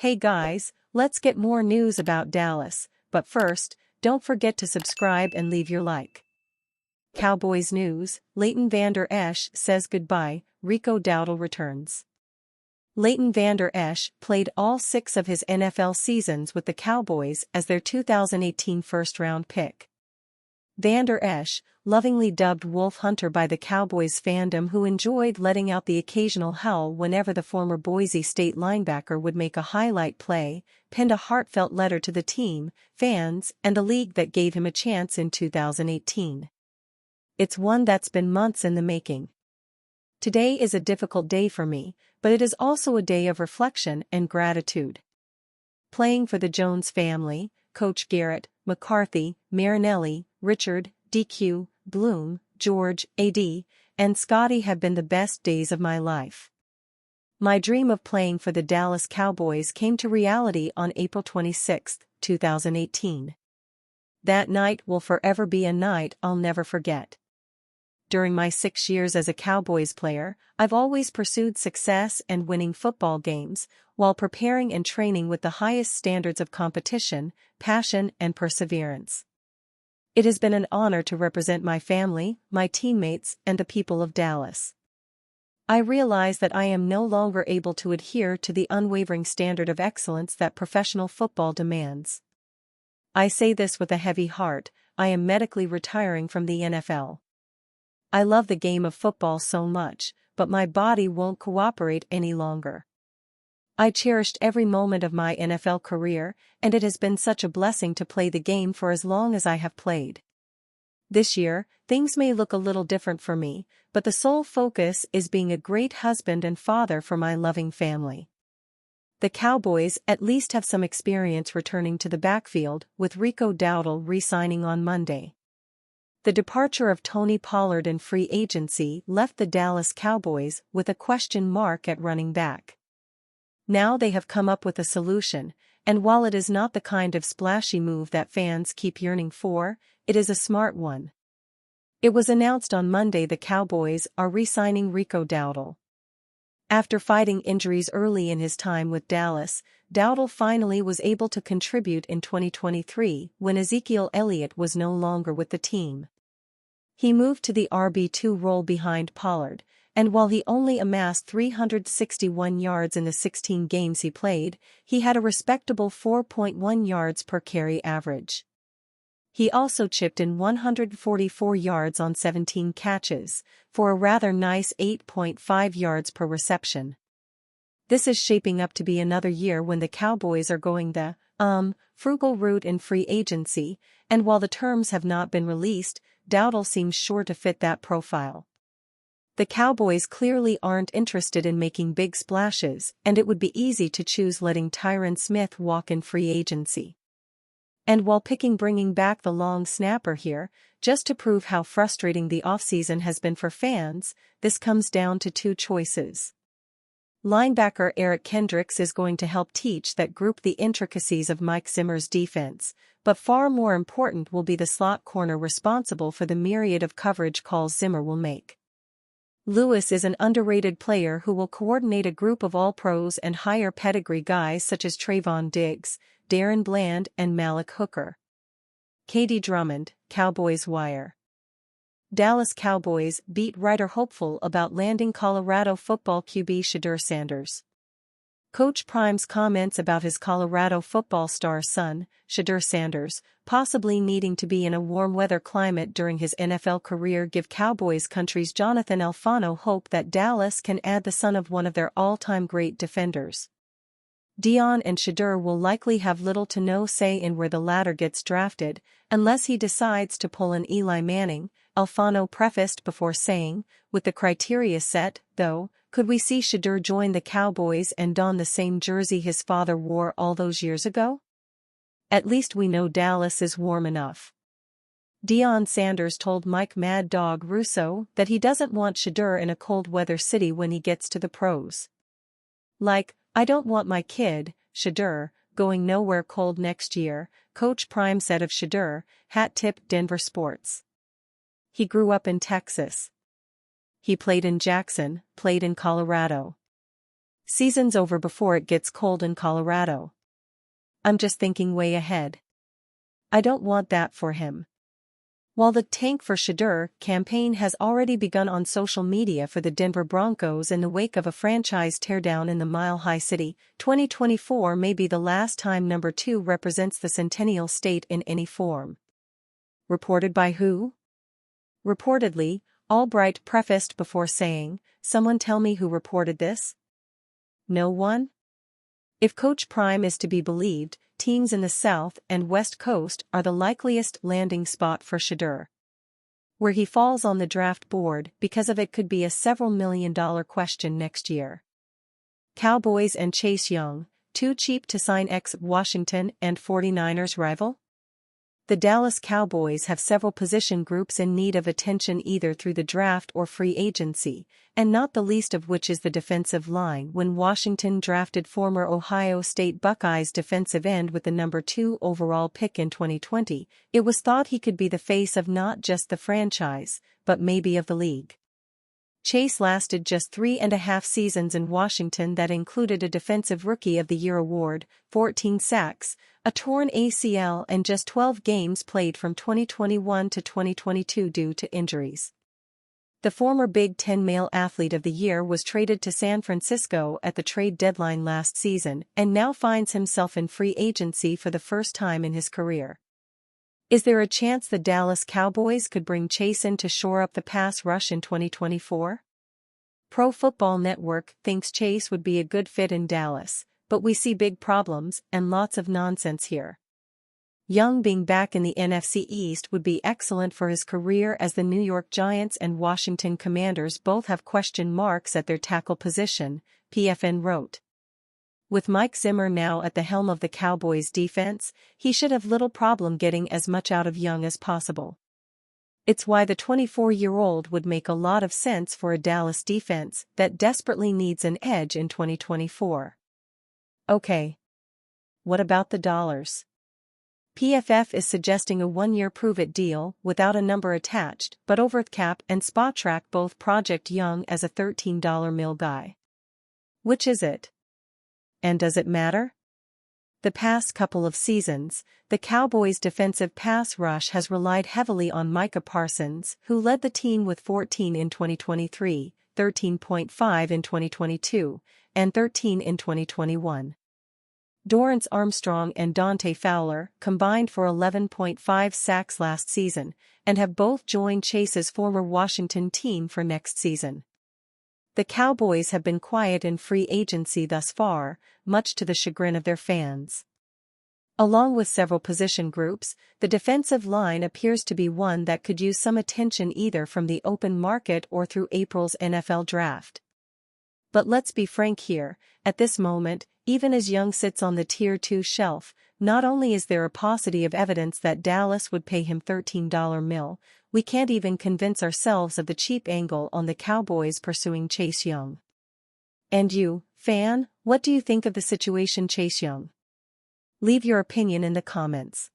Hey guys, let's get more news about Dallas, but first, don't forget to subscribe and leave your like. Cowboys news, Leighton Vander Esch says goodbye, Rico Dowdle returns. Leighton Vander Esch played all 6 of his NFL seasons with the Cowboys as their 2018 first-round pick. Vander Esch, lovingly dubbed Wolf Hunter by the Cowboys fandom who enjoyed letting out the occasional howl whenever the former Boise State linebacker would make a highlight play, penned a heartfelt letter to the team, fans, and the league that gave him a chance in 2018. It's one that's been months in the making. Today is a difficult day for me, but it is also a day of reflection and gratitude. Playing for the Jones family, Coach Garrett, McCarthy, Marinelli, Richard, DQ, Bloom, George, AD, and Scotty have been the best days of my life. My dream of playing for the Dallas Cowboys came to reality on April 26, 2018. That night will forever be a night I'll never forget. During my 6 years as a Cowboys player, I've always pursued success and winning football games, while preparing and training with the highest standards of competition, passion, and perseverance. It has been an honor to represent my family, my teammates, and the people of Dallas. I realize that I am no longer able to adhere to the unwavering standard of excellence that professional football demands. I say this with a heavy heart, I am medically retiring from the NFL. I love the game of football so much, but my body won't cooperate any longer. I cherished every moment of my NFL career, and it has been such a blessing to play the game for as long as I have played. This year, things may look a little different for me, but the sole focus is being a great husband and father for my loving family. The Cowboys at least have some experience returning to the backfield, with Rico Dowdle re-signing on Monday. The departure of Tony Pollard in free agency left the Dallas Cowboys with a question mark at running back. Now they have come up with a solution, and while it is not the kind of splashy move that fans keep yearning for, it is a smart one. It was announced on Monday the Cowboys are re-signing Rico Dowdle. After fighting injuries early in his time with Dallas, Dowdle finally was able to contribute in 2023 when Ezekiel Elliott was no longer with the team. He moved to the RB2 role behind Pollard, and while he only amassed 361 yards in the 16 games he played, he had a respectable 4.1 yards per carry average. He also chipped in 144 yards on 17 catches, for a rather nice 8.5 yards per reception. This is shaping up to be another year when the Cowboys are going the, frugal route in free agency, and while the terms have not been released, Dowdle seems sure to fit that profile. The Cowboys clearly aren't interested in making big splashes, and it would be easy to choose letting Tyron Smith walk in free agency. And while bringing back the long snapper here, just to prove how frustrating the offseason has been for fans, this comes down to 2 choices. Linebacker Eric Kendricks is going to help teach that group the intricacies of Mike Zimmer's defense, but far more important will be the slot corner responsible for the myriad of coverage calls Zimmer will make. Lewis is an underrated player who will coordinate a group of all-pros and higher pedigree guys such as Trayvon Diggs, Darren Bland, and Malik Hooker. Katie Drummond, Cowboys Wire. Dallas Cowboys beat writer hopeful about landing Colorado football QB Shedeur Sanders. Coach Prime's comments about his Colorado football star son, Shedeur Sanders, possibly needing to be in a warm weather climate during his NFL career give Cowboys country's Jonathan Alfano hope that Dallas can add the son of one of their all-time great defenders. Dion and Shedeur will likely have little to no say in where the latter gets drafted, unless he decides to pull an Eli Manning, Alfano prefaced before saying, with the criteria set, though, could we see Shedeur join the Cowboys and don the same jersey his father wore all those years ago? At least we know Dallas is warm enough. Deion Sanders told Mike Mad Dog Russo that he doesn't want Shedeur in a cold weather city when he gets to the pros. Like, I don't want my kid, Shedeur, going nowhere cold next year, Coach Prime said of Shedeur, hat tip Denver Sports. He grew up in Texas. He played in Jackson, played in Colorado. Season's over before it gets cold in Colorado. I'm just thinking way ahead. I don't want that for him. While the Tank for Shedeur campaign has already begun on social media for the Denver Broncos in the wake of a franchise teardown in the Mile High City, 2024 may be the last time number 2 represents the Centennial State in any form. Reported by who? Reportedly, Albright prefaced before saying, "Someone tell me who reported this?" No one? If Coach Prime is to be believed, teams in the South and West Coast are the likeliest landing spot for Shedeur. Where he falls on the draft board because of it could be a several million-dollar question next year. Cowboys and Chase Young, too cheap to sign ex-Washington and 49ers rival? The Dallas Cowboys have several position groups in need of attention either through the draft or free agency, and not the least of which is the defensive line. When Washington drafted former Ohio State Buckeyes defensive end with the number 2 overall pick in 2020, it was thought he could be the face of not just the franchise, but maybe of the league. Chase lasted just 3.5 seasons in Washington that included a Defensive Rookie of the Year award, 14 sacks, a torn ACL and just 12 games played from 2021 to 2022 due to injuries. The former Big Ten Male Athlete of the Year was traded to San Francisco at the trade deadline last season and now finds himself in free agency for the first time in his career. Is there a chance the Dallas Cowboys could bring Chase in to shore up the pass rush in 2024? Pro Football Network thinks Chase would be a good fit in Dallas, but we see big problems and lots of nonsense here. Young being back in the NFC East would be excellent for his career as the New York Giants and Washington Commanders both have question marks at their tackle position, PFN wrote. With Mike Zimmer now at the helm of the Cowboys defense, he should have little problem getting as much out of Young as possible. It's why the 24-year-old would make a lot of sense for a Dallas defense that desperately needs an edge in 2024. Okay. What about the dollars? PFF is suggesting a 1-year prove-it deal without a number attached, but OverCap and Spotrac both project Young as a $13 mil guy. Which is it? And does it matter? The past couple of seasons, the Cowboys' defensive pass rush has relied heavily on Micah Parsons, who led the team with 14 in 2023, 13.5 in 2022, and 13 in 2021. Dorrance Armstrong and Dante Fowler combined for 11.5 sacks last season, and have both joined Chase's former Washington team for next season. The Cowboys have been quiet in free agency thus far, much to the chagrin of their fans. Along with several position groups, the defensive line appears to be one that could use some attention either from the open market or through April's NFL draft. But let's be frank here, at this moment, even as Young sits on the Tier 2 shelf, not only is there a paucity of evidence that Dallas would pay him $13 mil, we can't even convince ourselves of the cheap angle on the Cowboys pursuing Chase Young. And you, fan, what do you think of the situation Chase Young? Leave your opinion in the comments.